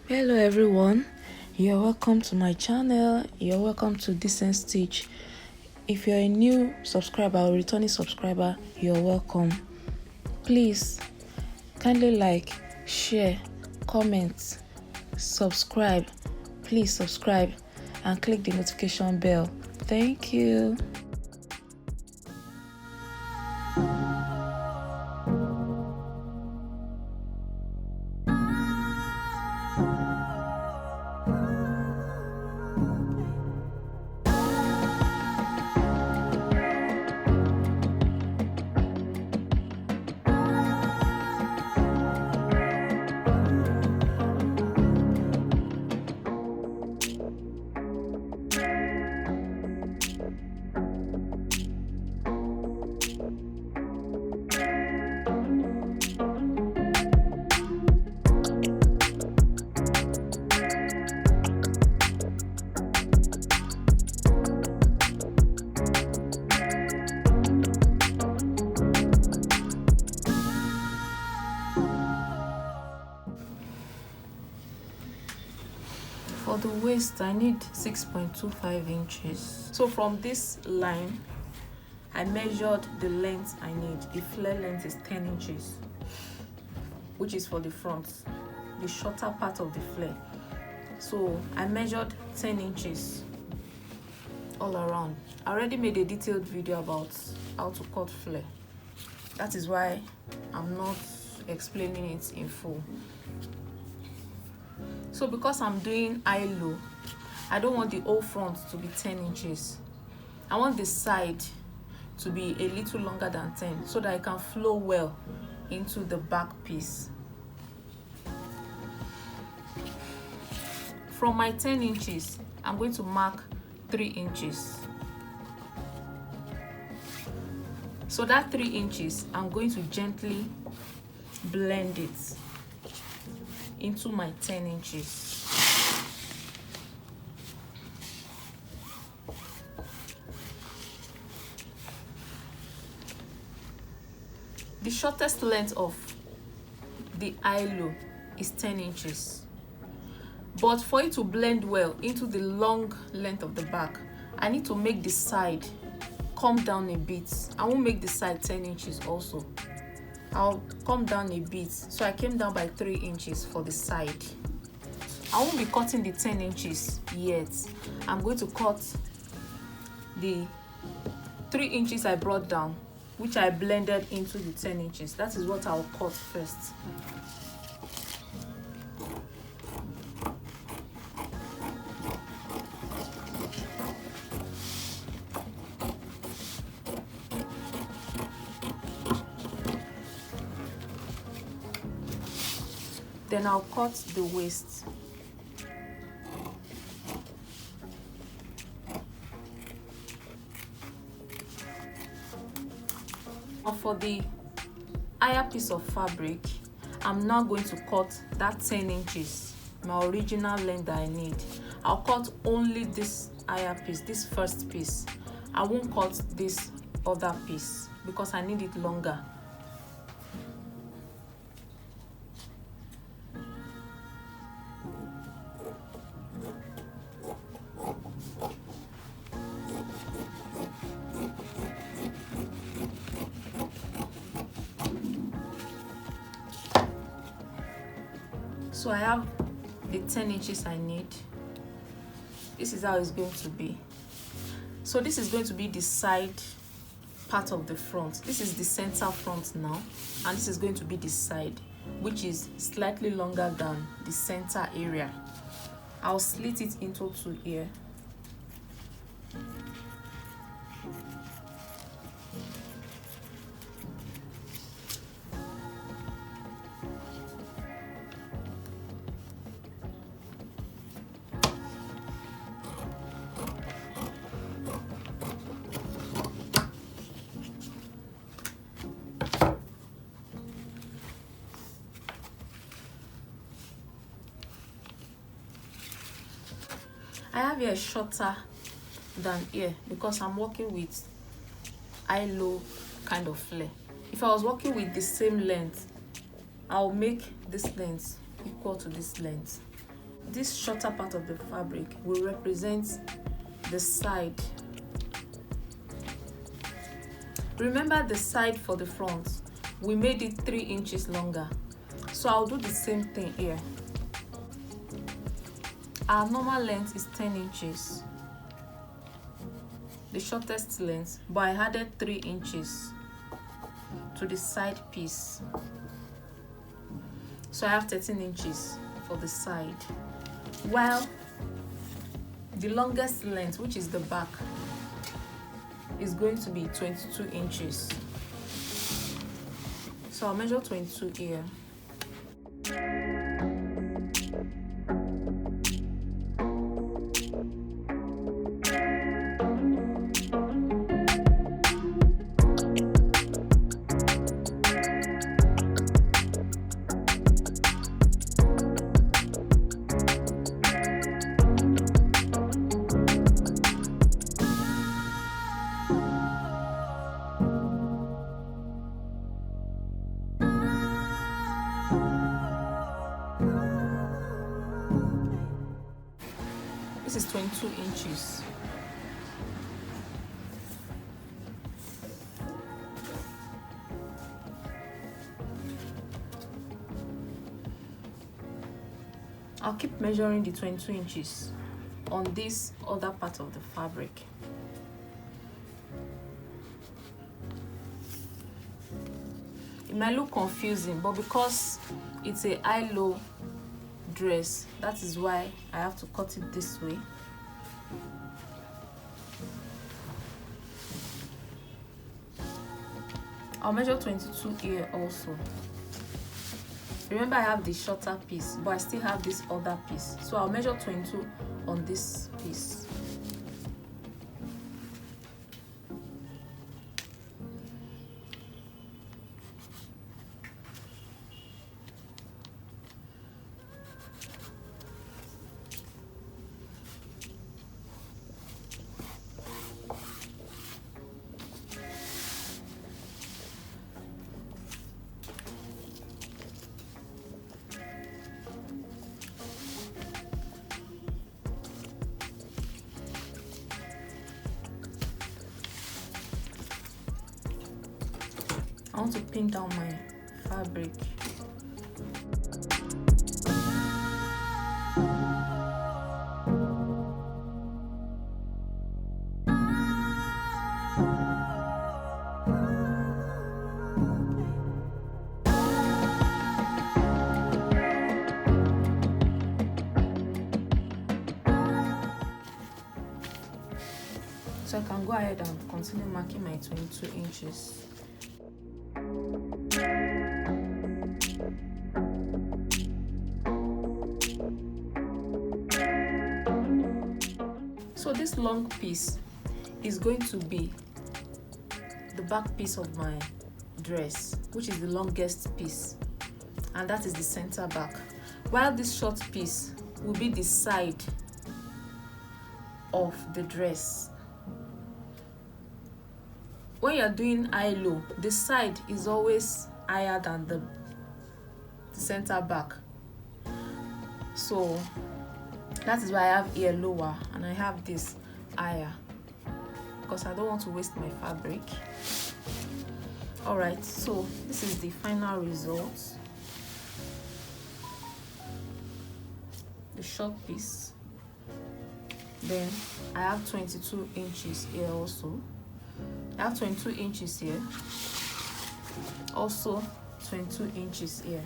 Hello everyone, you're welcome to my channel. You're welcome to Decenstitch. If you're a new subscriber or returning subscriber, you're welcome. Please kindly like, share, comment, subscribe. Please subscribe and click the notification bell. Thank you. For the waist, I need 6.25 inches. So from this line, I measured the length I need. The flare length is 10 inches, which is for the front, the shorter part of the flare. So I measured 10 inches all around. I already made a detailed video about how to cut flare. That is why I'm not explaining it in full. So because I'm doing eye low, I don't want the whole front to be 10 inches. I want the side to be a little longer than 10 so that I can flow well into the back piece. From my 10 inches, I'm going to mark 3 inches. So that 3 inches, I'm going to gently blend it into my 10 inches. The shortest length of the eye low is 10 inches. But for it to blend well into the long length of the back, I need to make the side come down a bit. I won't make the side 10 inches also. I'll come down a bit. So I came down by 3 inches for the side. I won't be cutting the 10 inches yet. I'm going to cut the 3 inches I brought down, which I blended into the 10 inches. That is what I'll cut first. Then I'll cut the waist. For the higher piece of fabric, I'm now going to cut that 10 inches, my original length that I need. I'll cut only this higher piece, this first piece. I won't cut this other piece because I need it longer. So I have the 10 inches I need. This is how it's going to be. So this is going to be the side part of the front. This is the center front now, and this is going to be the side, which is slightly longer than the center area. I'll slit it into 2 here. I have here shorter than here because I'm working with eye low kind of flare. If I was working with the same length, I'll make this length equal to this length. this shorter part of the fabric will represent the side. Remember the side for the front, we made it 3 inches longer, so I'll do the same thing here. Our normal length is 10 inches, the shortest length, but I added 3 inches to the side piece, so I have 13 inches for the side, while the longest length, which is the back, is going to be 22 inches. So I'll measure 22 here. This is 22 inches. I'll keep measuring the 22 inches on this other part of the fabric. It might look confusing, but because it's a high-low dress, that is why I have to cut it this way. I'll measure 22 here also. Remember, I have the shorter piece, but I still have this other piece, so I'll measure 22 on this piece. I want to pin down my fabric. So I can go ahead and continue marking my 22 inches. So this long piece is going to be the back piece of my dress, which is the longest piece, and that is the center back, while this short piece will be the side of the dress. When you're doing high-low, the side is always higher than the center back, so that is why I have here lower and I have this higher, because I don't want to waste my fabric. Alright, so this is the final result. The short piece. Then I have 22 inches here also. I have 22 inches here. Also 22 inches here.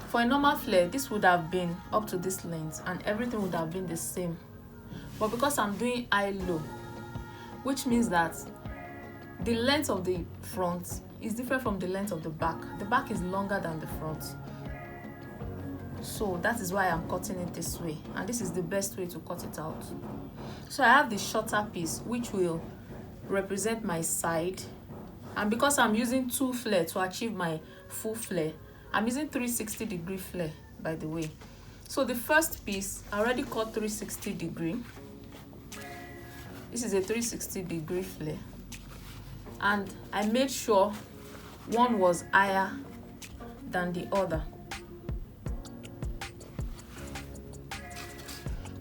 For a normal flare, this would have been up to this length and everything would have been the same. But because I'm doing high-low, which means that the length of the front is different from the length of the back. The back is longer than the front. So that is why I'm cutting it this way. And this is the best way to cut it out. So I have the shorter piece, which will represent my side. And because I'm using 2 flare to achieve my full flare, I'm using 360-degree flare, by the way. So the first piece, I already cut 360-degree. This is a 360-degree flare. And I made sure one was higher than the other.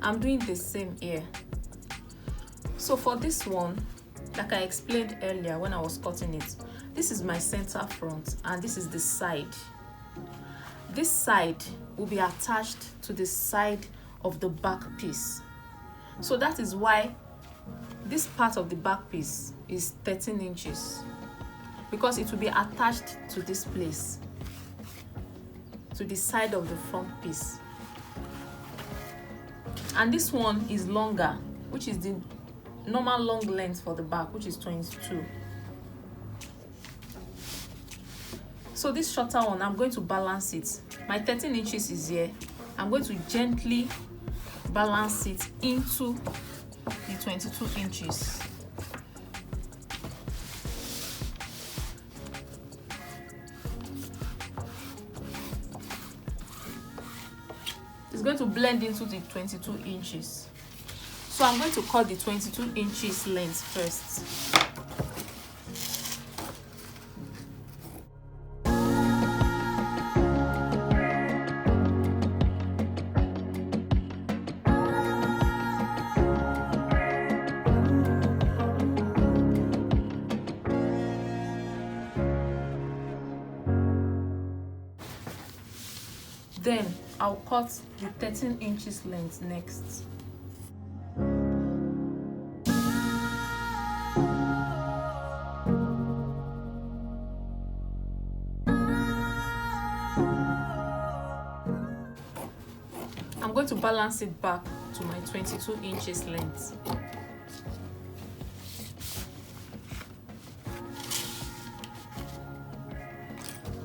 I'm doing the same here. So for this one, like I explained earlier when I was cutting it, this is my center front and this is the side. This side will be attached to the side of the back piece. So that is why this part of the back piece is 13 inches, because it will be attached to this place, to the side of the front piece. And this one is longer, which is the normal long length for the back, which is 22. So this shorter one, I'm going to balance it. My 13 inches is here. I'm going to gently balance it into the 22 inches. It's going to blend into the 22 inches. So I'm going to cut the 22 inches length first. Then I'll cut the 13 inches length next. I'm going to balance it back to my 22 inches length.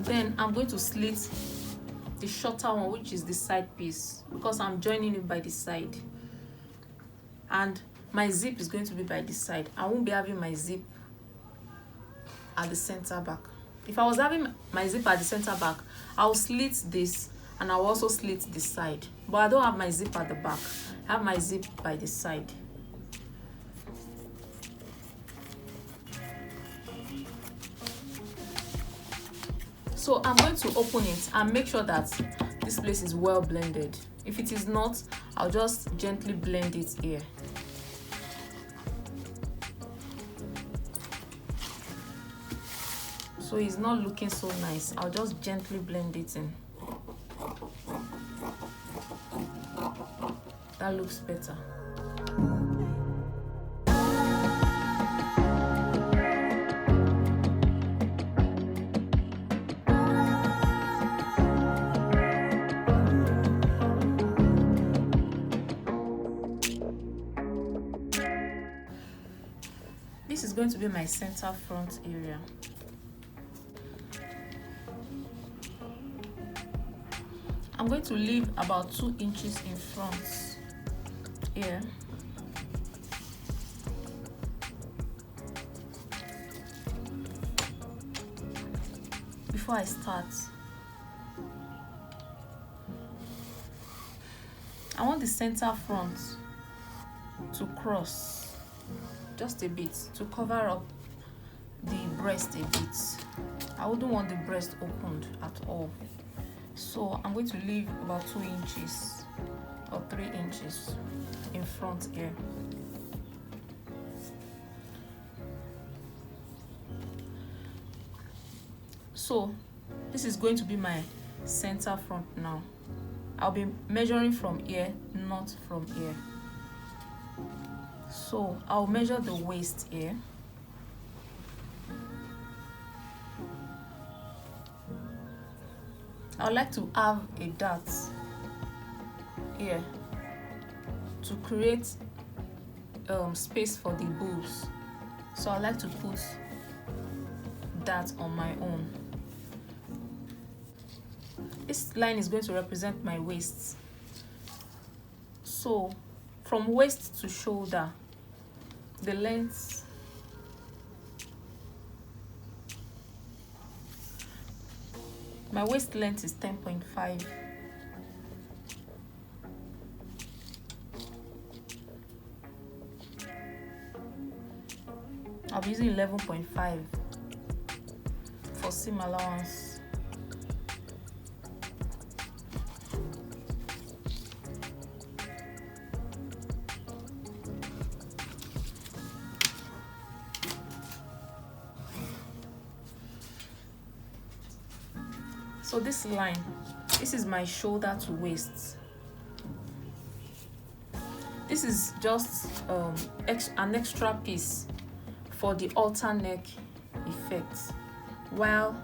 Then I'm going to slit the shorter one, which is the side piece, because I'm joining it by the side, and my zip is going to be by the side. I won't be having my zip at the center back. If I was having my zip at the center back, I'll slit this and I'll also slit the side, but I don't have my zip at the back. I have my zip by the side. So I'm going to open it and make sure that this place is well blended. If it is not, I'll just gently blend it here. So it's not looking so nice. I'll just gently blend it in. That looks better. This is going to be my center front area. I'm going to leave about 2 inches in front here. Before I start, I want the center front to cross just a bit to cover up the breast a bit. I wouldn't want the breast opened at all. So I'm going to leave about 2 inches or 3 inches in front here. So this is going to be my center front now. I'll be measuring from here, not from here. So I'll measure the waist here. I would like to have a dart here to create space for the boobs. So I like to put that on my own. This line is going to represent my waist. So from waist to shoulder, the length my waist length is 10.5. I'll be using 11.5 for seam allowance. So this line, this is my shoulder to waist. This is just an extra piece for the halter neck effect, while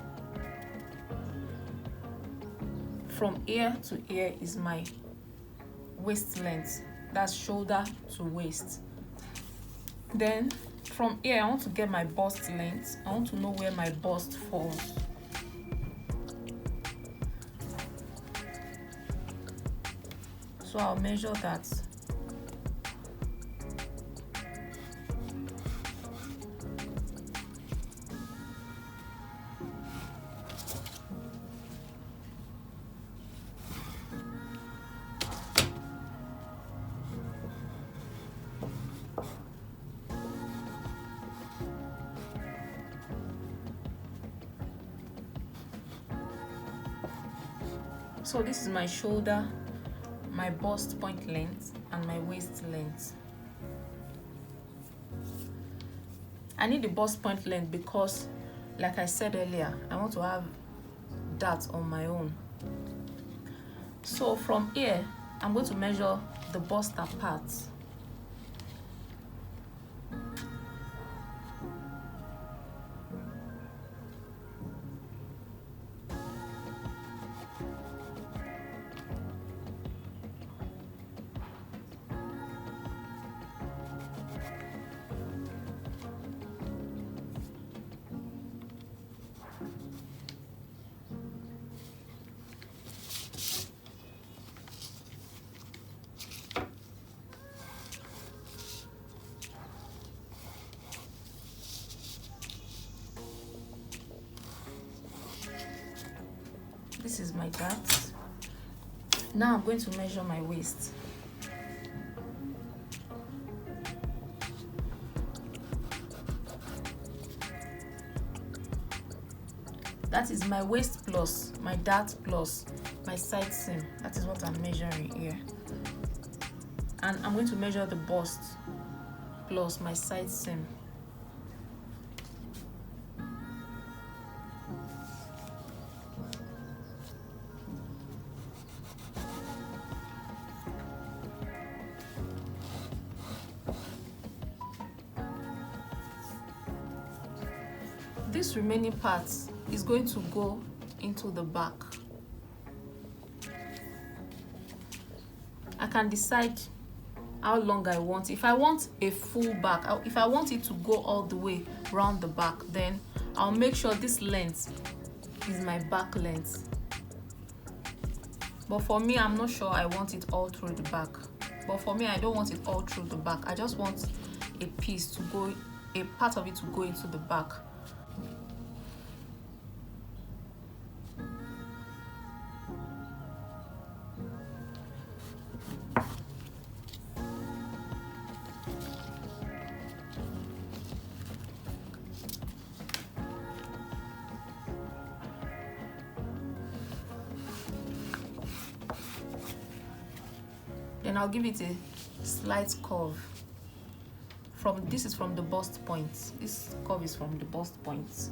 from ear to ear is my waist length. That's shoulder to waist. Then from here I want to get my bust length. I want to know where my bust falls. So I'll measure that. So this is my shoulder, my bust point length, and my waist length. I need the bust point length because, like I said earlier, I want to have that on my own. So from here, I'm going to measure the bust apart. This is my dart. Now I'm going to measure my waist. That is my waist plus my dart plus my side seam. That is what I'm measuring here. And I'm going to measure the bust plus my side seam. This remaining part is going to go into the back. I can decide how long I want. If I want a full back, if I want it to go all the way around the back, then I'll make sure this length is my back length. But for me, I'm not sure I want it all through the back. But for me, I don't want it all through the back. I just want a piece to go, a part of it to go into the back. Then I'll give it a slight curve. This is from the bust point. This curve is from the bust point.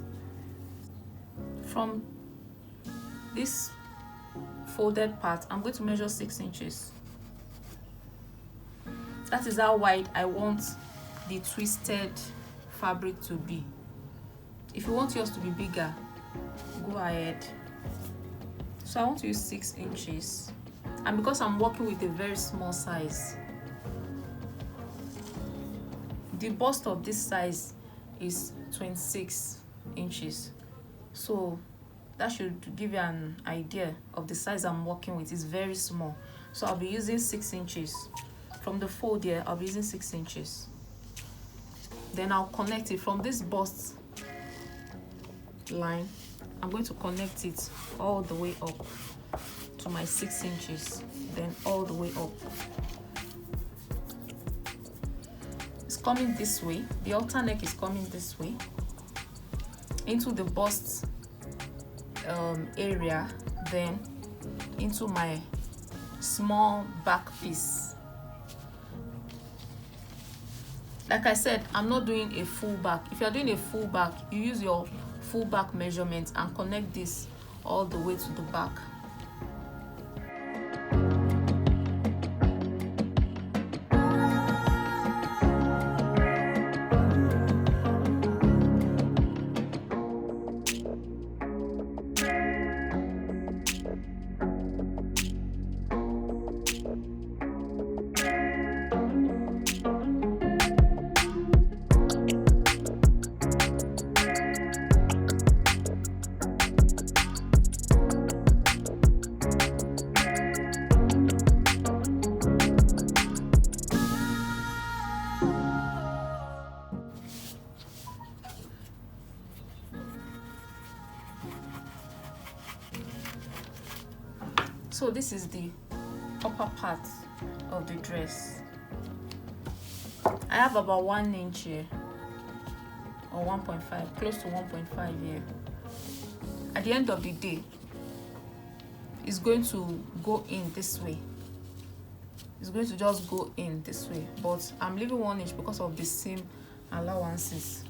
From this folded part, I'm going to measure 6 inches. That is how wide I want the twisted fabric to be. If you want yours to be bigger, go ahead. So I want to use 6 inches. And because I'm working with a very small size, the bust of this size is 26 inches. So that should give you an idea of the size I'm working with. It's very small. So I'll be using 6 inches. From the fold here, I'll be using 6 inches. Then I'll connect it from this bust line. I'm going to connect it all the way up to my 6 inches, then all the way up. It's coming this way. The halter neck is coming this way into the bust area, then into my small back piece. Like I said, I'm not doing a full back. If you're doing a full back, you use your full back measurement and connect this all the way to the back. So this is the upper part of the dress. I have about 1 inch here, or 1.5, close to 1.5 here. At the end of the day, it's going to go in this way. It's going to just go in this way, but I'm leaving 1 inch because of the seam allowances.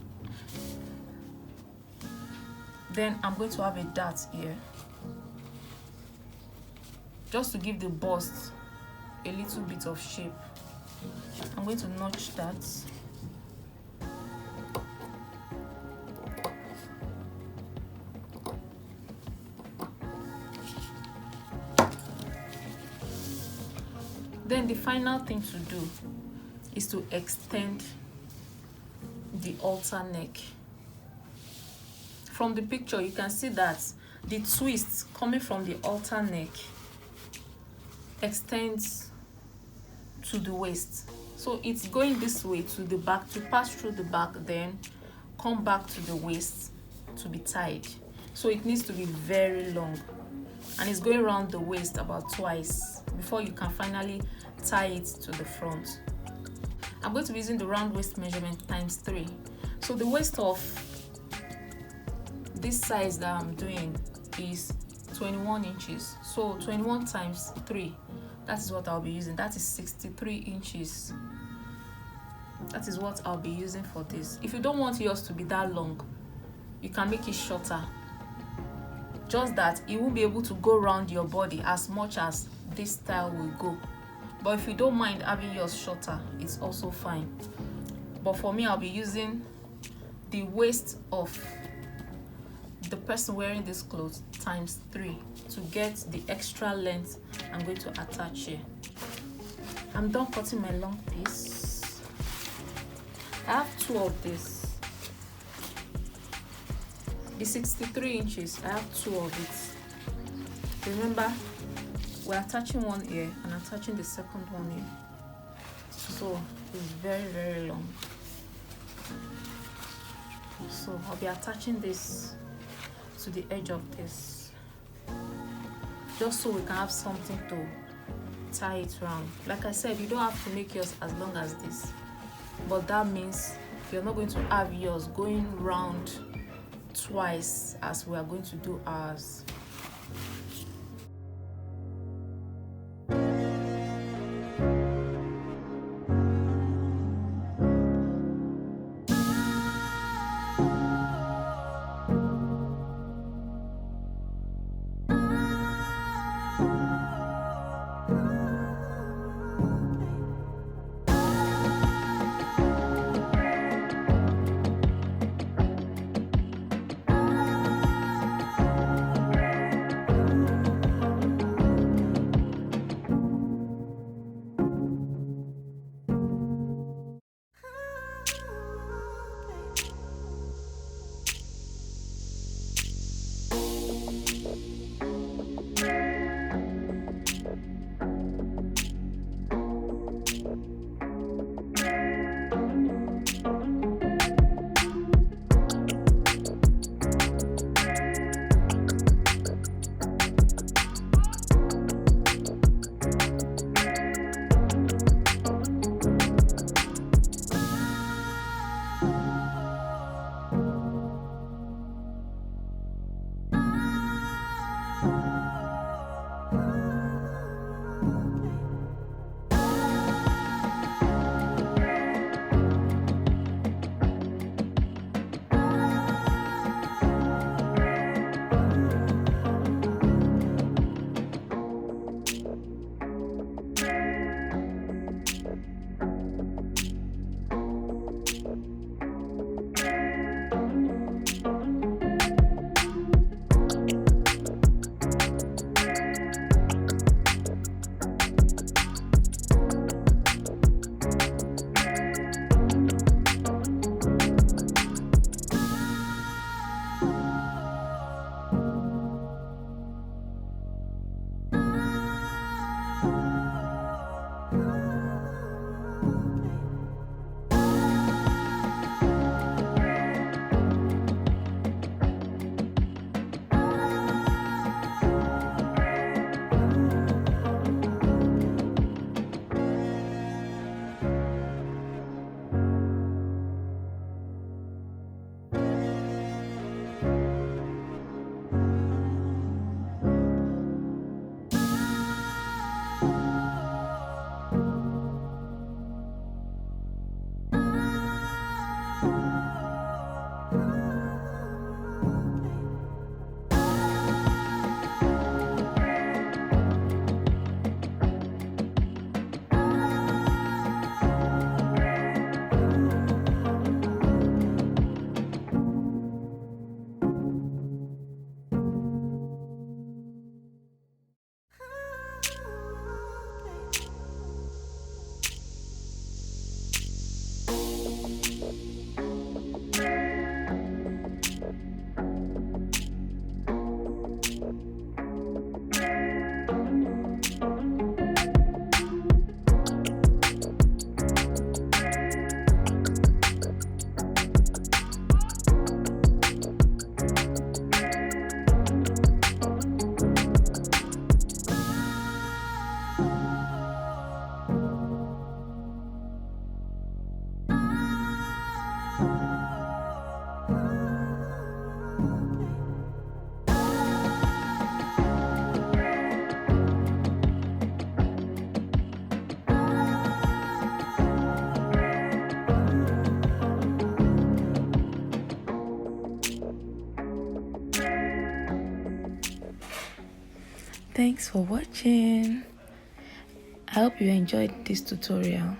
Then I'm going to have a dart here, just to give the bust a little bit of shape. I'm going to notch that. Then the final thing to do is to extend the halter neck. From the picture, you can see that the twist coming from the halter neck extends to the waist. So it's going this way to the back, to pass through the back, then come back to the waist to be tied. So it needs to be very long, and it's going around the waist about twice before you can finally tie it to the front. I'm going to be using the round waist measurement ×3. So the waist of this size that I'm doing is 21 inches. So 21 times 3, that is what I'll be using. That is 63 inches. That is what I'll be using for this. If you don't want yours to be that long, you can make it shorter. Just that it won't be able to go around your body as much as this style will go. But if you don't mind having yours shorter, it's also fine. But for me, I'll be using the waist of the person wearing this clothes ×3 to get the extra length I'm going to attach here. I'm done cutting my long piece. I have 2 of this. The 63 inches, I have 2 of it. Remember, we're attaching one here and attaching the second one here. So it's very, very long. So I'll be attaching this to the edge of this, just so we can have something to tie it around. Like I said, you don't have to make yours as long as this, but that means you're not going to have yours going round twice as we are going to do ours. Thanks for watching. I hope you enjoyed this tutorial.